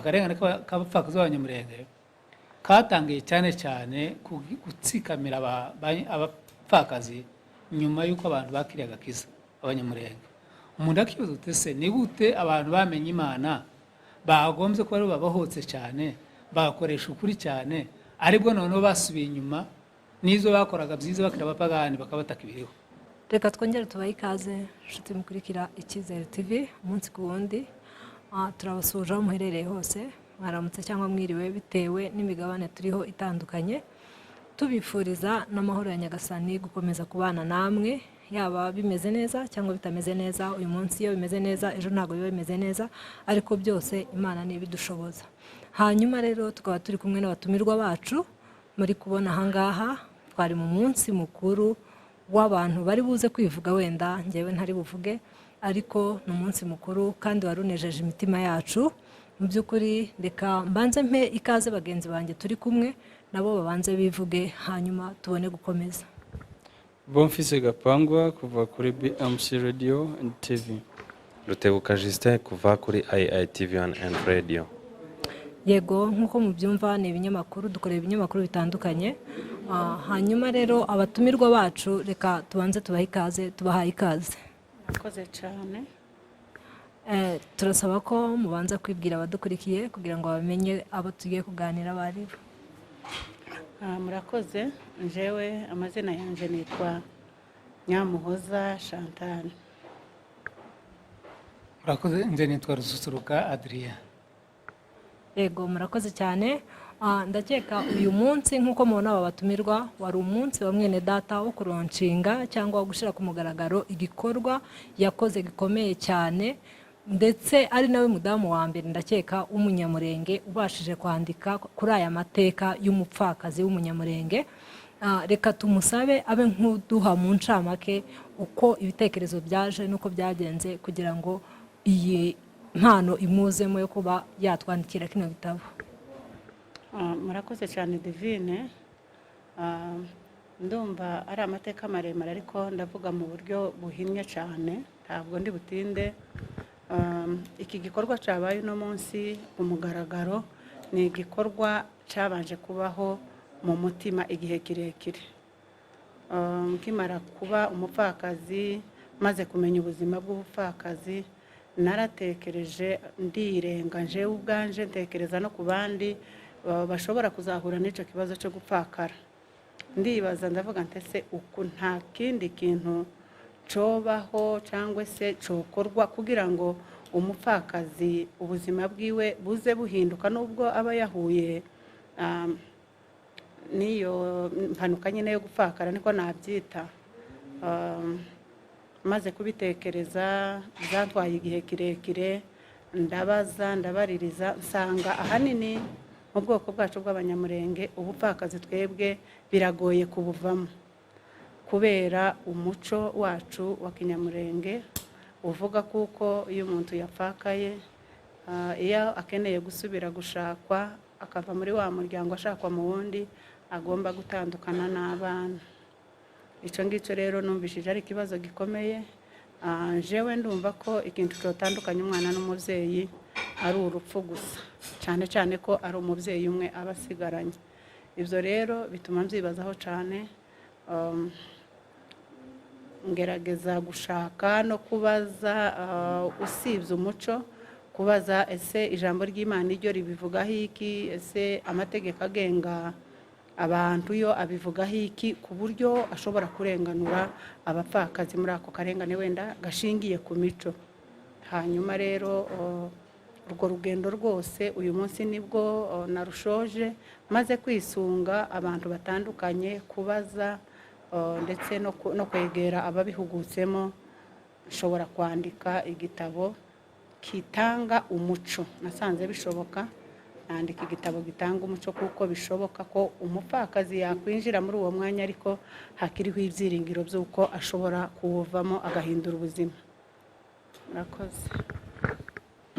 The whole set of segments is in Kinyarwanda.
akarengane k'abapfakazi b'abanyamurenge katangiye cyane cyane gutsikamira abapfakazi nyuma y'uko abantu bakiriye agakiza abanyamurenge. Umuntu akibaza ati se ni gute abantu bamenye Imana bagombye kuba babahotse cyane bagakoresha ukuri cyane, aribwo noneho basubiye inyuma n'izo bakoraga byiza bakira abapagani bakabataka ibiriho. Reka twongere tubahe ikaze inshuti mukurikira Icyizere TV umunsi ku wundi. Turabasuje aho muherereye hose, mwaramutse cyangwa mwiriwe bitewe n'imigabane turiho itandukanye. Tubifuriza n'amahoro ya Nyagasani gukomeza kubana namwe, yaba bimeze neza cyangwa bitameze neza. Uyu munsi iyo bimeze neza, ejo ntabwo biba bimeze neza, ariko byose Imana niyo ibidushoboza. Hanyuma rero tukaba turi kumwe n'abatumirwa bacu muri kubona ahangaha. Twari mu munsi mukuru w'abantu bari buze kwivuga, wenda njyewe ntari buvuge, ariko ni umunsi mukuru kandi warunejeje imitima yacu. Mu by'ukuri reka mbanze mpe ikaze bagenzi banjye turi kumwe, nabo babanze bivuge hanyuma tubone gukomeza. Bonfise Gapangwa kuva kuri BMC Radio and TV. Rutebuka Justin kuva kuri IITV and Radio. Yego, nk'uko mubyumva ni ibinyamakuru, dukorera ibinyamakuru bitandukanye. Hanyuma rero abatumirwa bacu reka tubanze tubahe ikaze, tubahaye ikaze. Murakoze cyane. Turasaba ko mubanza kwibwira abadukurikiye kugira ngo bamenye abo tugiye kuganira bari bo. Murakoze, njewe amazina yanjye nitwa Nyamuhoza Chantal. Murakoze, nje nitwa Rususuruka Adrien. Yego, murakoze cyane. Ndakeka uyu munsi nk'uko mubona aba batumirwa wari umunsi wa mwene data wo kuronshinga cyangwa gushyira ku mugaragaro igikorwa yakoze gikomeye cyane, ndetse ari nawe mudamu wa mbere ndakeka w'umunyamurenge ubashije kwandika kuri aya mateka y'umupfakazi w'umunyamurenge. Reka tumusabe abe nk'uduha mu ncamake uko ibitekerezo byaje n'uko byagenze kugira ngo iyi mpano imuzemo yo kuba yatwandikira kino gitabo. Murakoze cyane Divine. Ndumva ari amateka maremare ariko ndavuga mu buryo buhinnye cyane, ntabwo ndi butinde. Iki gikorwa cyabaye uno munsi umugaragaro ni igikorwa cyabanje kubaho mu mutima igihe kirekire. Nkimara kuba umupfakazi maze kumenya ubuzima bw'ubupfakazi, naratekereje ndirenga nje ubwanje, ntekereza no ku bandi bashobora kuzahura n'icyo kibazo cyo gupfakara. Ndibaza ndavuga ntese uku nta kindi kintu cobaho cyangwa se cokorwa kugira ngo umupfakazi ubuzima bwiwe buze buhinduka nubwo aba yahuye niyo mpanuka nyine yo gupfakara, niko nabyita. Maze kubitekereza byatwaye igihe kirekire, ndabaza ndabaririza, nsanga ahanini mu bwoko bwacu bw'abanyamurenge ubupfakazi twebwe biragoye kubuvamo kubera umuco wacu wa kinyamurenge uvuga kuko iyo umuntu yapfakaye, iyo akeneye gusubira gushakwa akava muri wa muryango ashakwa mu wundi, agomba gutandukana n'abana. Icyo ngicyo rero numvishije ari ikibazo gikomeye. Jewe ndumva ko ikintu cyotandukanye umwana n'umubyeyi ari urupfu gusa, cyane cyane ko ari umubyeyi umwe aba asigaranye. Ibyo rero bituma mbyibazaho cyane. Ngerageza gushaka no kubaza, usibye umuco, kubaza ese ijambo ry'Imana iryo ribivugaho iki, ese amategeko agenga abantu yo abivugaho iki, ku buryo ashobora kurenganura abapfakazi muri ako karengane wenda gashingiye ku mico. Hanyuma rero urwo rugendo rwose uyu munsi nibwo narushoje, maze kwisunga abantu batandukanye, kubaza ndetse no kwegera ababihugutsemo, nshobora kwandika igitabo kitanga umuco. Nasanze bishoboka, nandika igitabo gitanga umuco kuko bishoboka ko umupfakazi yakwinjira muri uwo mwanya ariko hakiriho ibyiringiro by'uko ashobora kuwuvamo agahindura ubuzima. Murakoze.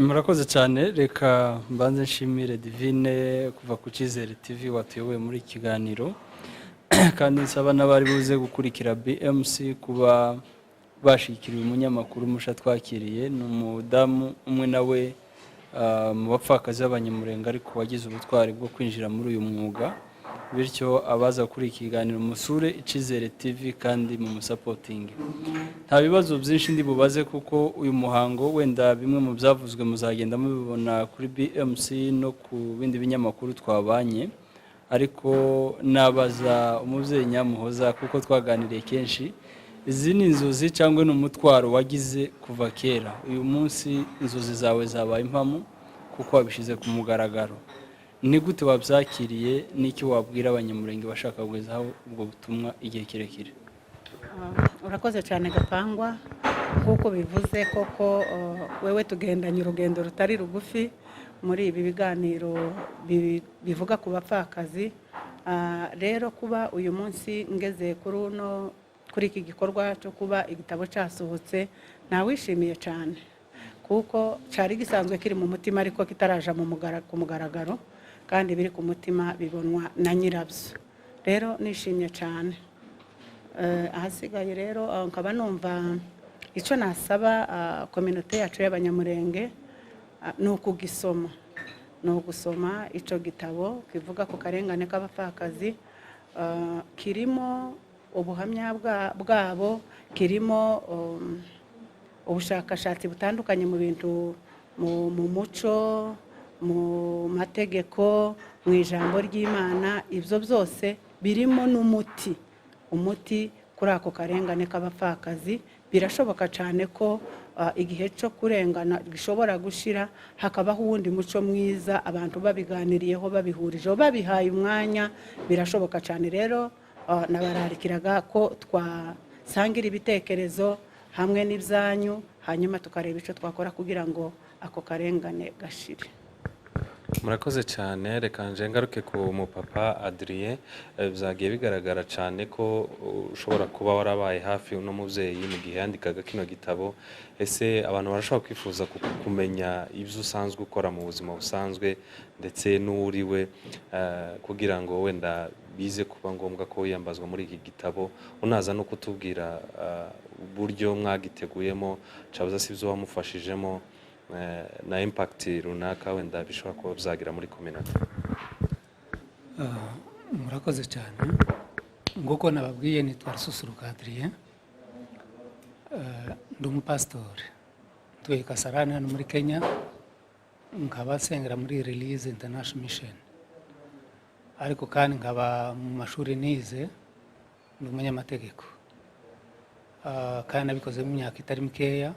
Murakoze cyane. Reka mbanze nshimire Divine kuva ku Cyizere TV watuyoboye muri kiganiro, kandi nsaba n'abari buze gukurikira BMC kuba bashikiriye umunyamakuru musha twakiriye. Ni umudamu umwe nawe mu bapfakazi b'abanyamurenge ariko wagize ubutwari bwo kwinjira muri uyu mwuga, bityo abaza kuri iki kiganiro musure Icyizere TV kandi mu musapotingi. Nta bibazo byinshi ndi bubaze kuko uyu muhango wenda bimwe mu byavuzwe muzagenda mubibona kuri BMC no ku bindi binyamakuru twabanye, ariko nabaza umubyeyi Nyamuhoza kuko twaganiriye kenshi, izi ni inzozi cyangwa ni umutwaro wagize kuva kera, uyu munsi inzozi zawe zabaye impamo kuko wabishyize ku mugaragaro. Ni gute wabyakiriye, n'iki wabwira abanyamurenge bashaka kugezaho ubwo butumwa igihe kirekire? Urakoze cyane Gapangwa, kuko bivuze koko wewe tugendanye urugendo rutari rugufi muri ibi biganiro bivuga ku bapfakazi. Rero kuba uyu munsi ngeze kuri iki gikorwa cyo kuba igitabo cyasohotse nawishimiye cyane, kuko cyari gisanzwe kiri mu mutima ariko kitaraja ku mugaragaro, kandi biri ku mutima bibonwa na nyirabyo. Rero nishimye cyane. Ahasigaye rero nkaba numva icyo nasaba kominote yacu y'abanyamurenge ni ukugisoma, ni ugusoma icyo gitabo kivuga ku karengane k'abapfakazi. Kirimo ubuhamya bwabo, kirimo ubushakashatsi butandukanye mu bintu, mu muco, mu mategeko, mu ijambo ry'Imana. Ibyo byose birimo n'umuti kuri ako karengane k'abapfakazi. Birashoboka cyane ko igihe cyo kurengana gishobora gushira, hakabaho uwundi muco mwiza, abantu babiganiriyeho, babihurijeho, babihaye umwanya. Birashoboka cyane. Rero nabararikiraga ko twasangira ibitekerezo hamwe n'ibyanyu, hanyuma tukareba icyo twakora kugira ngo ako karengane gashire. Murakoze cyane. Reka nje ngaruke ku mupapa Adrien. Byagiye bigaragara cyane ko ushobora kuba warabaye hafi uno mubyeyi mu gihe yandikaga kino gitabo. Ese abantu barashobora kwifuza kumenya ibyo usanzwe ukora mu buzima busanzwe ndetse n'uriwe, kugira ngo wenda bize kuba ngombwa ko wiyambazwa muri iki gitabo, unaza no kutubwira uburyo mwagiteguyemo, cabuza si ibyo wamufashijemo na impact runaka wenda bishobora kuba byagira muri community. Murakoze cyane. Nguko nababwiye nitwa Rususuruka Adrien, ndi umupasitori, tuye Kasarani hano muri Kenya, nkaba nsengera muri Release International Mission, ariko kandi nkaba mu mashuri nize, ndi umunyamategeko, kandi nabikoze mu myaka itari mikeya,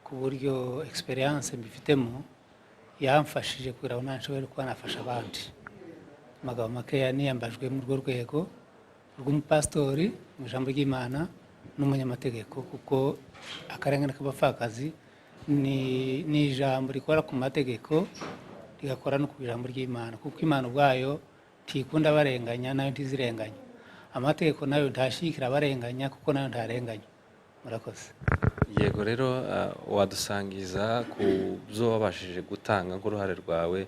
ku buryo experience mbifitemo yamfashije kugira ngo nashobore kuba nafasha abandi. Amagambo makeya niyambajwe mu rwego rw'umupasitori mu ijambo ry'Imana n'umunyamategeko, kuko akarengane k'abapfakazi ni ijambo rikora ku mategeko rigakora no ku ijambo ry'Imana, kuko Imana ubwayo ntikunda abarenganya, nayo ntizirenganya. Amategeko nayo ntashyigikira abarenganya, kuko nayo ntarenganya. Murakoze. Yego, rero wadusangiza ku byo wabashije gutanga nk'uruhare rwawe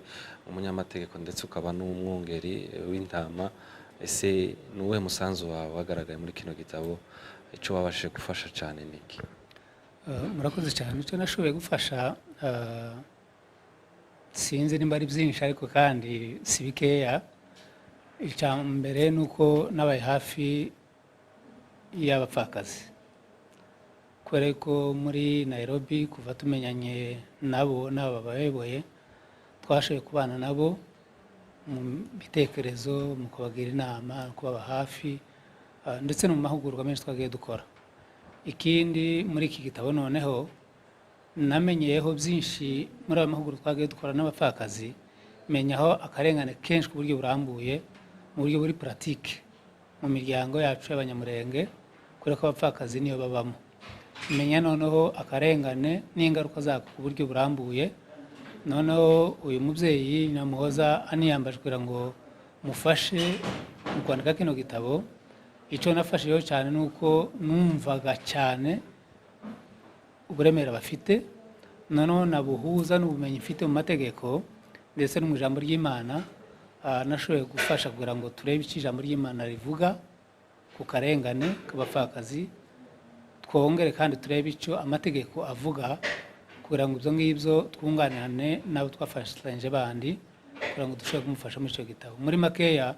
umunyamategeko ndetse ukaba n'umwungeri w'intama. Ese ni uwuhe musanzu wawe wagaragaye muri kino gitabo? Icyo wabashije gufasha cyane ni iki? Murakoze cyane. Icyo nashoboye gufasha sinzi nimba ari byinshi, ariko kandi si bikeya. Icya mbere ni uko nabaye hafi y'abapfakazi, kubera ko muri Nairobi kuva tumenyanye nabo babayoboye, twashoboye kubana nabo mu bitekerezo, mu kubagira inama, kubaba hafi, ndetse no mu mahugurwa menshi twagiye dukora. Ikindi muri iki gitabo noneho namenyeyeho byinshi muri ayo mahugurwa twagiye dukora n'abapfakazi, menyaho akarengane kenshi ku buryo burambuye, mu buryo buri pratique mu miryango yacu y'abanyamurenge, kubera ko abapfakazi niyo babamo. Menya noneho akarengane n'ingaruka zako ku buryo burambuye. Noneho uyu mubyeyi Nyamuhoza aniyambaje kugira ngo mufashe mu kwandika kino gitabo. Icyo nafashijeho cyane ni uko numvaga cyane uburemere bafite, noneho nabuhuza n'ubumenyi mfite mu mategeko ndetse no mu ijambo ry'Imana. Nashoboye gufasha kugira ngo turebe icyo ijambo ry'Imana rivuga ku karengane k'abapfakazi, twongere kandi turebe icyo amategeko avuga ku kugira ngo ibyo ngibyo twunganirane n'abo twafashanyije bandi kugira ngo dushobore kumufasha muri icyo gitabo. Muri makeya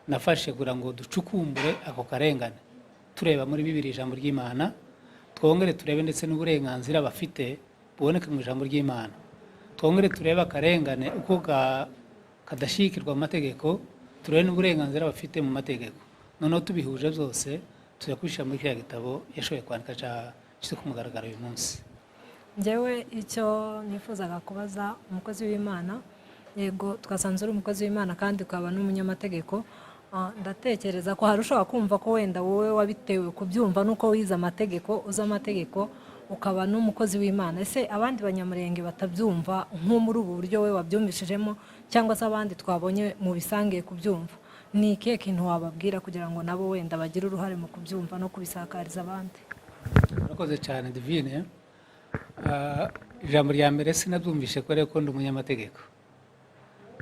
nafashe kugira ngo ducukumbure ako karengane tureba muri Bibiliya ijambo ry'Imana, twongere turebe ndetse n'uburenganzira bafite buboneka mu ijambo ry'Imana, twongere turebe akarengane uko kadashyikirwa mu mategeko, turebe n'uburenganzira bafite mu mategeko, noneho tubihuje byose tujya kubishyira muri kiriya gitabo yashoboye kwandika cyose ku mugaragaro uyu munsi. njyewe icyo nifuzaga kubaza umukozi w'Imana, yego twasanze uri umukozi w'Imana kandi ukaba n'umunyamategeko, ndatekereza ko hari ushobora kumva ko wenda wowe wabitewe kubyumva nuko wize amategeko, uzi amategeko, ukaba n'umukozi w'Imana. Ese abandi banyamurenge batabyumva nko muri ubu buryo we wabyumvishijemo, cyangwa se abandi twabonye mu bisangiye kubyumva, ni ikihe kintu wababwira kugira ngo nabo wenda bagire uruhare mu kubyumva no kubisakariza abandi? Murakoze cyane Divine. Ijambo rya mbere sinabyumvishe kubera ko ndi umunyamategeko,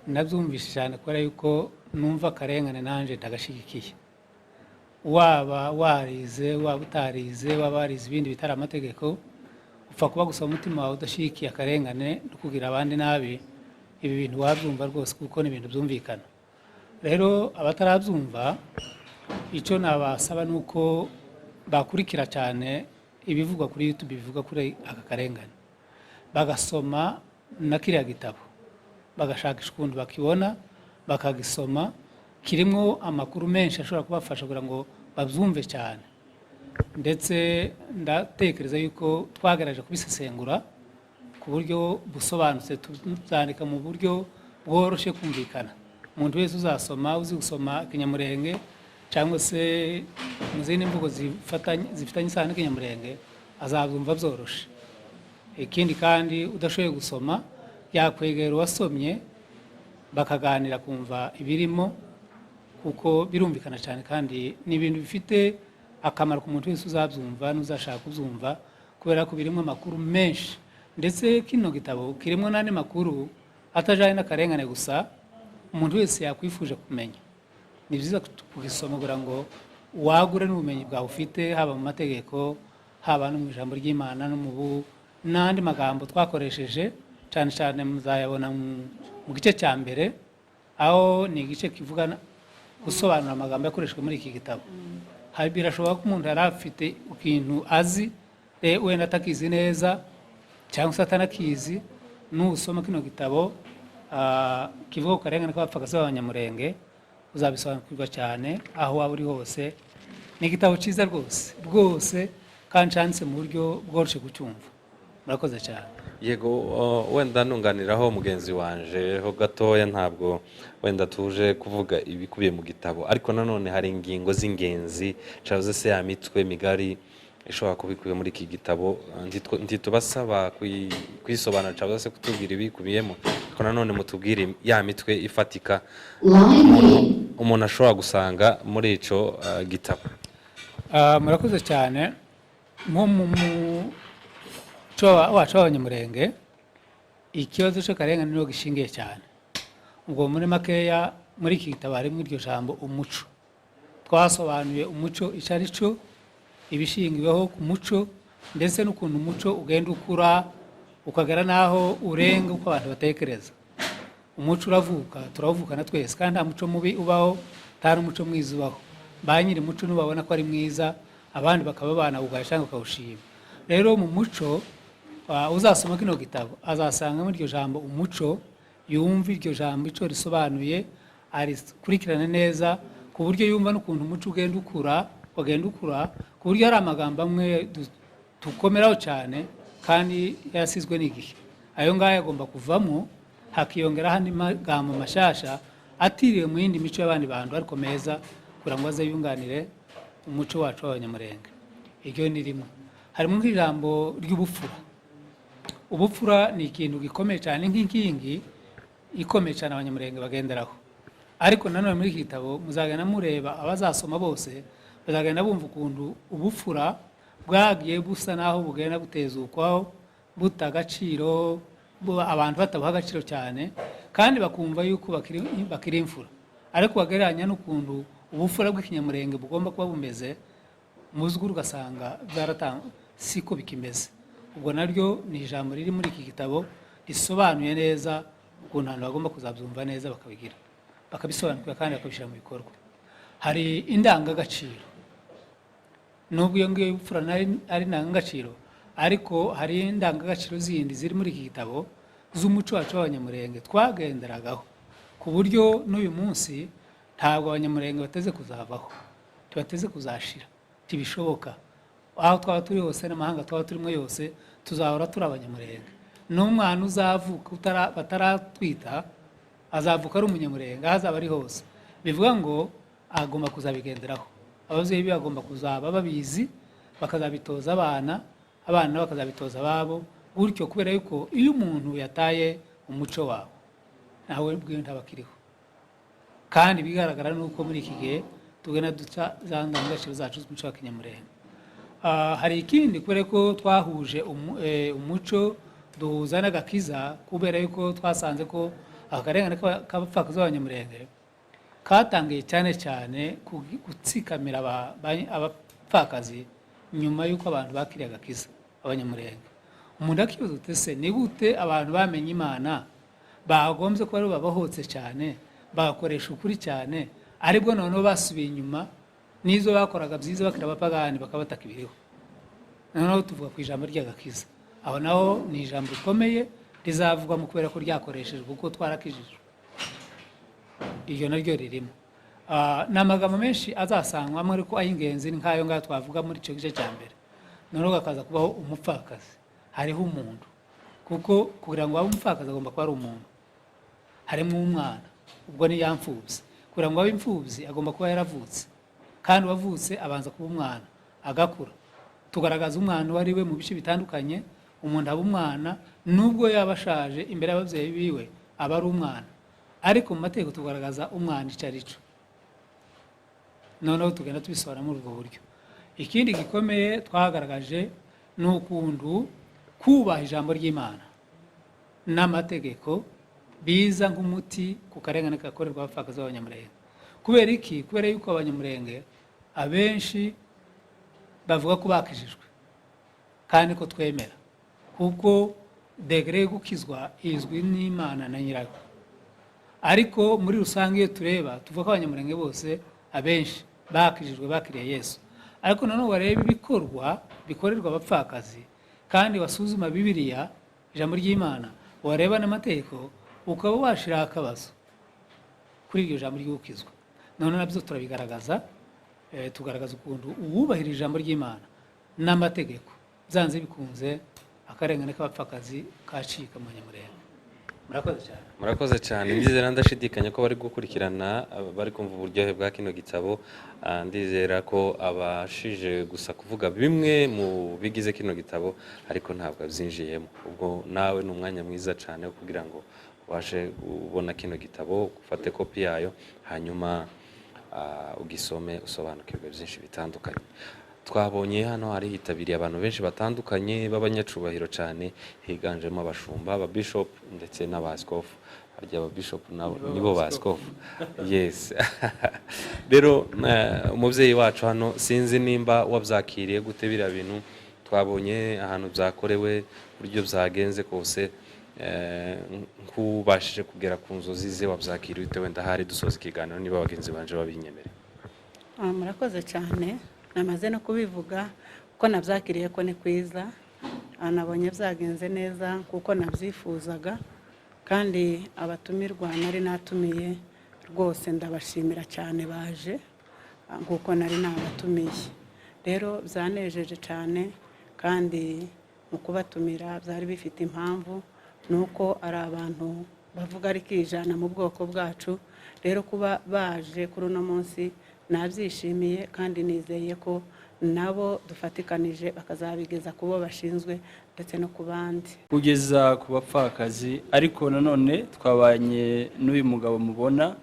nabyumvishe cyane kubera yuko numva akarengane nanjye ndagashyigikiye. Waba warize, waba utarize, waba warize ibindi bitari amategeko, upfa kuba gusa umutima wawe udashyigikiye akarengane no kugira abandi nabi, ibi bintu wabyumva rwose kuko ni ibintu byumvikana. Rero abatarabyumva, icyo nabasaba ni uko bakurikira cyane ibivugwa kuri YouTube bivuga kuri aka karengane, bagasoma na kiriya gitabo, bagashakisha ukuntu bakibona, bakagisoma, kirimo amakuru menshi ashobora kubafasha kugira ngo babyumve cyane. Ndetse ndatekereza yuko twagerageje kubisesengura ku buryo busobanutse, tubyandika mu buryo bworoshye kumvikana. Umuntu wese uzasoma, uzi gusoma Kinyamurenge cyangwa se mu zindi mvugo zifitanye isano n'Ikinyamurenge azabyumva byoroshye. Ikindi kandi udashoboye gusoma yakwegera uwasomye bakaganira kumva ibirimo, kuko birumvikana cyane kandi ni ibintu bifite akamaro ku muntu wese uzabyumva n'uzashaka kubyumva, kubera ko birimo amakuru menshi. Ndetse kino gitabo kirimo n'andi makuru atajyanye n'akarengane gusa umuntu wese yakwifuje kumenya. Ni byiza kugisoma kugira ngo wagure n'ubumenyi bwawe ufite, haba mu mategeko, haba no mu ijambo ry'Imana no mu n'andi magambo twakoresheje, cyane cyane muzayabona mu gice cya mbere, aho ni igice kivuga gusobanura amagambo yakoreshejwe muri iki gitabo. Birashoboka ko umuntu yari afite ikintu azi wenda atakizi neza cyangwa se atanakizi, nusoma kino gitabo kivuga ku karengane k'abapfakazi b'Abanyamurenge uzabisobanukirwa cyane aho waba uri hose. Ni igitabo cyiza rwose rwose kandi cyanditse mu buryo bworoshye kucyumva. Murakoze cyane. Yego, wenda nunganiraho mugenzi wanje ho gatoya, ntabwo wenda tuje kuvuga ibikubiye mu gitabo, ariko nanone hari ingingo z'ingenzi cyangwa se ya mitwe migari ishobora kubikubiye muri iki gitabo. Ntitubasaba kwisobanura cyangwa se kutubwira ibikubiyemo, ariko nanone mutubwire ya mitwe ifatika umuntu ashobora gusanga muri icyo gitabo. Murakoze cyane. Nko mu wacu w'Abanyamurenge ikibazo cy'akarengane niho gishingiye cyane. Ubwo muri makeya muri iki gitabo harimo iryo jambo umuco. Twasobanuye umuco icyo ari cyo, ibishingiweho ku muco, ndetse n'ukuntu umuco ugenda ukura ukagera n'aho urenga uko abantu batekereza. Umuco uravuka, turavukana twese kandi nta muco mubi ubaho, nta n'umuco mwiza ubaho. Ba nyiri umuco nubabona ko ari mwiza, abandi bakaba banawugaye cyangwa bakawushima. Rero mu muco uzasoma kino gitabo azasangamo iryo jambo umuco, yumva iryo jambo icyo risobanuye, arikurikirane neza ku buryo yumva n'ukuntu umuco ugenda ukura ku buryo hari amagambo amwe dukomeraho cyane kandi yarasizwe n'igihe. Ayo ngayo agomba kuvamo, hakiyongeraho andi magambo mashasha atiriwe mu yindi mico y'abandi bantu ariko meza, kugira ngo aze yunganire umuco wacu w'Abanyamurenge. Iryo ni rimwe. Harimo nk'ijambo ry'ubupfura. Ubupfura ni ikintu gikomeye cyane, nk'inkingi ikomeye cyane Abanyamurenge bagenderaho. Ariko nanone muri iki gitabo muzagenda mureba, abazasoma bose bazagenda bumva ukuntu ubupfura bwagiye busa naho bugenda butezukwaho, buta agaciro, abantu batabuha agaciro cyane, kandi bakumva yuko bakiri imfura. Ariko bagereranya n'ukuntu ubupfura bw'Ikinyamurenge bugomba kuba bumeze, muzwi ugasanga siko bikimeze. ubwo naryo ni ijambo riri muri iki gitabo risobanuye neza ukuntu abantu bagomba kuzabyumva neza bakabigira bakabisobanukirwa kandi bakabishyira mu bikorwa. Hari indangagaciro, nubwo iyo ngiyo y'ubupfura ari indangagaciro, ariko hari indangagaciro zindi ziri muri iki gitabo z'umuco wacu w'abanyamurenge twagenderagaho, ku buryo n'uyu munsi ntabwo abanyamurenge bateze kuzavaho, tubateze kuzashira, ntibishoboka. Aho twaba turi hose n'amahanga twaba turimo yose tuzahora turi abanyamurenge. N'umwana uzavuka bataratwita azavuka ari umunyamurenge aho azaba ari hose. Bivuga ngo agomba kuzabigenderaho, ababyeyi be bagomba kuzaba babizi, bakazabitoza abana bakazabitoza ababo, gutyo kubera yuko iyo umuntu yataye umuco wawe nawe bwiwe ntabakiriho. Kandi bigaragara nuko muri iki gihe tugenda duca za ndangagaciro zacu z'umuco wa kinyamurenge. Hari ikindi kubera ko twahuje umuco duhuza n'agakiza, kubera yuko twasanze ko akarengane k'abapfakazi b'abanyamurenge katangiye cyane cyane gutsikamira abapfakazi nyuma y'uko abantu bakiriye agakiza abanyamurenge. Umuntu akibaza ute se ni gute abantu bamenye Imana bagombye kuba ari babahotse cyane bagakoresha ukuri cyane, aribwo noneho basubiye inyuma n'izo bakoraga byiza bakira abapagani bakabataka ibiriho. Noneho tuvuga ku ijambo ry'agakiza, aho naho ni ijambo rikomeye rizavugwa mu kubera ko ryakoreshejwe kuko twarakijijwe. Iryo naryo ririmo ni amagambo menshi azasangwamo, ariko ay'ingenzi ni nk'ayo ngayo twavuga muri icyo gice cya mbere. Noneho hakaza kubaho umupfakazi, hariho umuntu, kuko kugira ngo abe umupfakazi agomba kuba ari umuntu. Harimo umwana, ubwo ni ya mfubyi. Kugira ngo abe imfubyi agomba kuba yaravutse, kandi uwavutse abanza kuba umwana agakura. Tugaragaza umwana uwo ari we mu bice bitandukanye. Umuntu aba umwana nubwo yaba ashaje imbere y'ababyeyi biwe aba ari umwana, ariko mu mategeko tugaragaza umwana icyo ari cyo. Noneho tugenda tubisobanura muri ubwo buryo. Ikindi gikomeye twagaragaje ni ukuntu kubaha ijambo ry'Imana n'amategeko biza nk'umuti ku karengane gakorerwa abapfakazi b'abanyamurenge. Kubera iki? Kubera yuko abanyamurenge abenshi bavuga ko bakijijwe kandi ko twemera, kuko degere yo gukizwa izwi n'Imana na nyirayo. Ariko muri rusange iyo tureba tuvuga ko abanyamurenge bose abenshi bakijijwe bakiriye Yesu. Ariko noneho wareba ibikorwa bikorerwa abapfakazi kandi wasuzuma Bibiliya ijambo ry'Imana, wareba n'amategeko, ukaba washira akabazo kuri iryo jambo ry'ukizwa. None nabyo turabigaragaza, tugaragaza ukuntu uwubahirije ijambo ry'Imana n'amategeko byanze bikunze akarengane k'abapfakazi kacika mu Nyamurenge. Murakoze cyane. Murakoze cyane. Ndizera ndashidikanya ko bari gukurikirana, bari kumva uburyohe bwa kino gitabo. Ndizera ko abashije gusa kuvuga bimwe mu bigize kino gitabo ariko ntabwo abyinjiyemo. Ubwo nawe ni umwanya mwiza cyane kugira ngo waje ubona kino gitabo, ufate kopi yayo, hanyuma ugisome usobanukirwe byinshi bitandukanye. Twabonye hano hari hitabiriye abantu benshi batandukanye b'abanyacubahiro cyane, higanjemo abashumba, ababishop ndetse n'abaskofu. Harya ababishop nibo baskofu. Yes. Rero umubyeyi wacu hano sinzi nimba wabyakiriye gute biriya bintu twabonye ahantu byakorewe, buryo byagenze kose, nk'ubashije kugera ku nzozi ze wabyakiriye ute? Wenda hari dusoza ikiganiro niba bagenzi banje babinyemere. Murakoze cyane. Namaze no kubivuga ko nabyakiriye ko ni kwiza, nabonye byagenze neza kuko nabyifuzaga, kandi abatumirwa nari natumiye rwose ndabashimira cyane baje kuko nari nabatumiye. Rero byanejeje cyane, kandi mu kubatumira byari bifite impamvu, nuko ari abantu bavuga ari kijana mu bwoko bwacu. Rero kuba baje kuri uno munsi nabyishimiye, kandi nizeye ko nabo dufatikanije bakazabigeza ku bo bashinzwe ndetse no ku bandi, kugeza ku bapfakazi. Ariko nanone twabanye n'uyu mugabo mubona,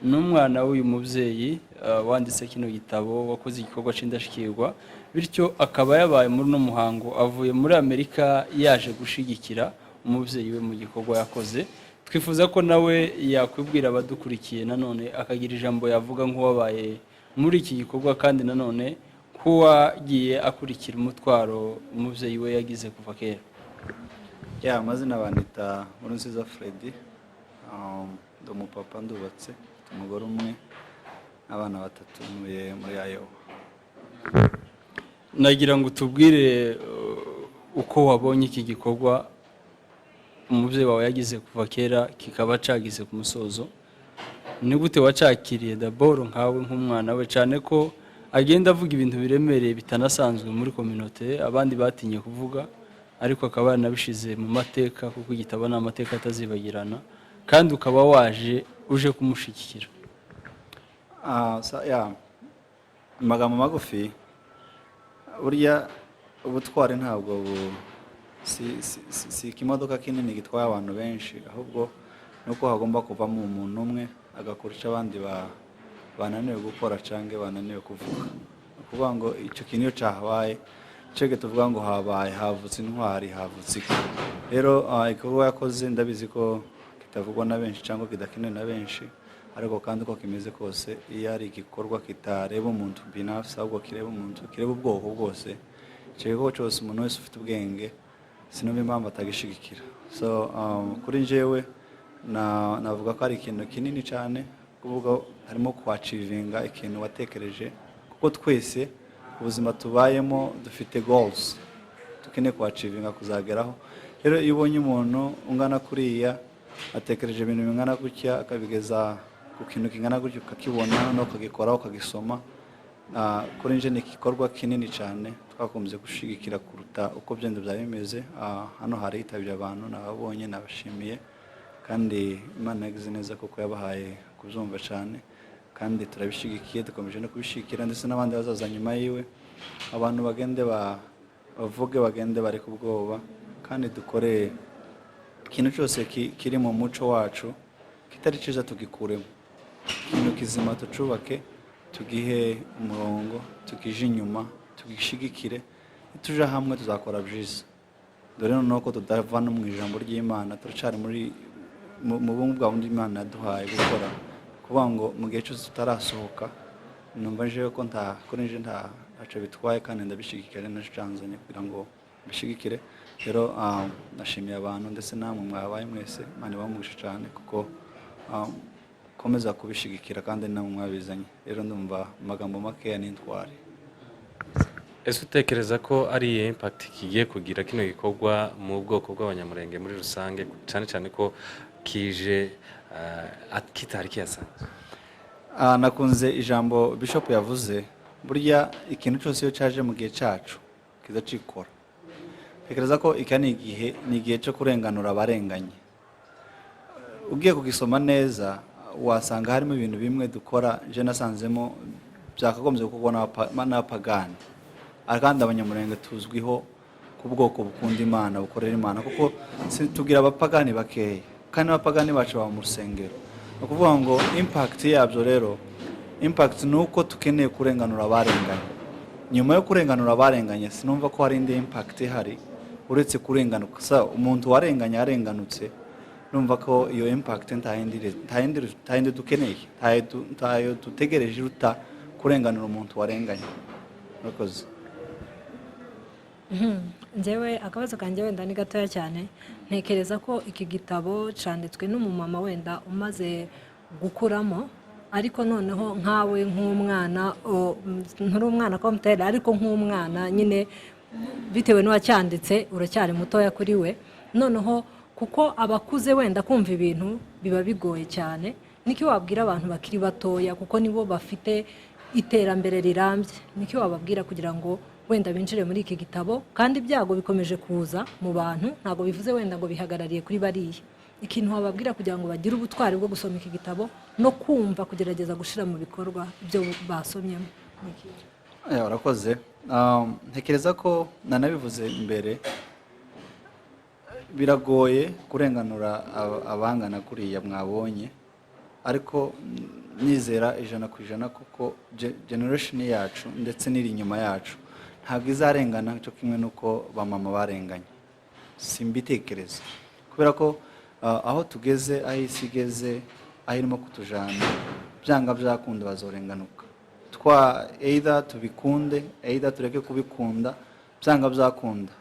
n'umwana w'uyu mubyeyi wanditse kino gitabo, wakoze igikorwa cy'indashyikirwa, bityo akaba yabaye muri uno muhango, avuye muri Amerika yaje gushigikira umubyeyi we mu gikorwa yakoze. Twifuza ko nawe yakwibwira abadukurikiye nanone akagira ijambo yavuga nk'uwabaye muri iki gikorwa, kandi nanone k'uwagiye akurikira umutwaro umubyeyi we yagize kuva kera? amazina bandita Nkurunziza Freddy, ndi umupapa, ndubatse, mfite umugore umwe n'abana 3 muri Ayowa. nagira ngo tubwire uko wabonye iki gikorwa umubyeyi wawe yagize kuva kera kikaba cagize ku musozo. Ni gute wacakiriye d'abord nkawe nk'umwana we, cyane ko agenda avuga ibintu biremereye bitanasanzwe muri communauté abandi batinye kuvuga, ariko akaba yanabishize mu mateka kuko igitabo ni amateka atazibagirana, kandi ukaba uje kumushigikira? Amagambo magufi, burya ubutwari ntabwo si ikimodoka kinini gitwaye abantu benshi, ahubwo nuko hagomba kuvamo umuntu umwe agakurusha abandi bananiwe gukora cyangwa bananiwe kuvuga. Kuvuga ngo icyo kintu iyo cyahabaye, cege tuvuga ngo habaye, havutse intwari, havutse iki. Rero igikorwa yakoze ndabizi ko kitavugwa na benshi cyangwa kidakenewe na benshi, ariko kandi uko kimeze kose, iyo ari igikorwa kitareba umuntu binafsi, ahubwo kireba umuntu, kireba ubwoko bwose, icyo gikorwa cyose umuntu wese ufite ubwenge sinumva impamvu atagishigikira. So kuri njyewe navuga ko ari ikintu kinini cyane, kuvuga harimo kwacivinga ikintu watekereje, kuko twese ubuzima tubayemo dufite goals dukeneye kwacivinga kuzageraho. Rero iyo ubonye umuntu ungana kuriya atekereje ibintu bingana gutya, akabigeza ku kintu kingana gutya, ukakibona no ukagikoraho ukagisoma, kuri nje ni igikorwa kinini cyane twakomeje gushigikira kuruta uko byenda byari bimeze. Hano hari hitabye abantu, nababonye, nabashimiye, kandi Imana yagize neza kuko yabahaye kubyumva cyane, kandi turabishigikiye, dukomeje no kubishikira, ndetse n'abandi bazaza nyuma yiwe, abantu bagende bavuge, bagende bari ku bwoba, kandi dukore ikintu cyose kiri mu muco wacu kitari cyiza tugikuremo, ikintu kizima tucubake, tugihe umurongo, tukije inyuma, tugishigikire, tuje hamwe tuzakora byiza. Dore noneho ko tudava no mu ijambo ry'Imana, turacari mu bungu bwa bundi Imana yaduhaye gukora, kuvuga ngo mu gihe cyose tutarasohoka, numva nje ko kuri nje ntaco bitwaye, kandi ndabishigikira nashanzanye kugira ngo bishigikire. Rero nashimiye abantu ndetse namwe mwabaye mwese, Imana ibamugisha cyane kuko komeza kubishigikira, kandi namwe mwabizanye. Rero ndumva amagambo makeya n'intwari. Ese utekereza ko ari impact kigiye kugira kino gikorwa mu bwoko bw'abanyamurenge muri rusange, cyane cyane ko kije kitari kiyasanzwe? Nakunze ijambo Bishop yavuze, burya ikintu cyose iyo cyaje mu gihe cyacu kizacikora. Tekereza ko iki ni igihe cyo kurenganura abarenganye. Ugiye kugisoma neza wasanga harimo ibintu bimwe dukora, je nasanzemo byakagombye gukorwa n'abapagani, kandi abanyamurenge tuzwiho ku bwoko bukunda Imana, bukorera Imana, kuko tugira abapagani bakeya, kandi abapagani bacu baba mu rusengero. Ni ukuvuga ngo impact yabyo, rero impact ni uko tukeneye kurenganura abarenganye. Nyuma yo kurenganura abarenganye, sinumva ko hari indi impact ihari uretse kurenganuka. Umuntu warenganye arenganutse, numva ko iyo impact ntayindi dukeneye, ntayo dutegereje uta kurenganura umuntu warenganye. Murakoze. njyewe akabazo kanjye wenda ni gatoya cyane. Ntekereza ko iki gitabo cyanditswe n'umumama wenda umaze gukuramo, ariko noneho nkawe nk'umwana, nturi umwana komuteri, ariko nk'umwana nyine bitewe n'uwacyanditse uracyari mutoya kuri we. Noneho kuko abakuze wenda kumva ibintu biba bigoye cyane, niki wabwira abantu bakiri batoya kuko nibo bafite iterambere rirambye? Niki wababwira kugira ngo wenda binjire muri iki gitabo? Kandi ibyago bikomeje kuza mu bantu, ntabwo bivuze wenda ngo bihagarariye kuri bariya. Ikintu wababwira kugira ngo bagire ubutwari bwo gusoma iki gitabo no kumva kugerageza gushira mu bikorwa ibyo basomyemo? Urakoze. Ntekereza ko nanabivuze imbere, biragoye kurenganura abangana kuriya mwabonye, ariko nizera 100% kuko generation yacu ndetse n'iri inyuma yacu ntabwo izarengana cyo kimwe nuko bamama barenganye. Simbitekereza, kubera ko aho tugeze, aho isi igeze, aho irimo kutujana, byanga byakunda bazorenganuka. either tubikunde either tureke kubikunda, byanga byakunda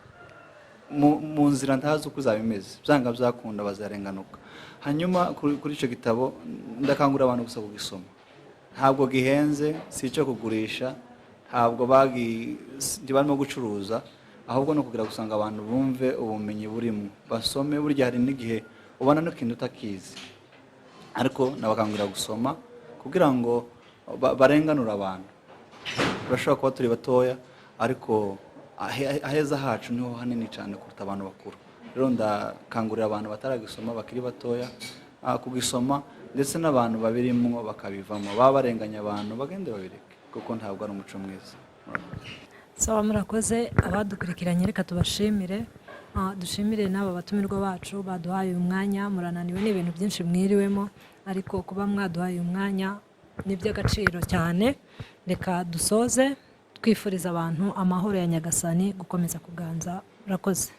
mu nzira ntazi uko uzaba imeze, byanga byakunda bazarenganuka. Hanyuma kuri icyo gitabo ndakangurira abantu gusa kugisoma, ntabwo gihenze, si icyo kugurisha, ntabwo barimo gucuruza, ahubwo no kugira gusanga abantu bumve ubumenyi burimo, basome. Burya hari n'igihe ubona n'ikintu utakizi, ariko nabakangurira gusoma kugira ngo barenganure abantu. Turashobora kuba turi batoya, ariko aheza hacu niho hanini cyane kuruta abantu bakuru. Rero ndakangurira abantu bataragisoma bakiri batoya kugisoma, ndetse n'abantu babirimo bakabivamo, baba barenganya abantu bagende babireke, kuko ntabwo ari umuco mwiza. sawa, murakoze abadukurikiranye, reka tubashimire. Dushimire n'aba batumirwa bacu baduhaye uyu mwanya. Murananiwe n'ibintu byinshi mwiriwemo, ariko kuba mwaduhaye umwanya ni iby'agaciro cyane. Reka dusoze twifuriza abantu amahoro ya Nyagasani gukomeza kuganza. Murakoze.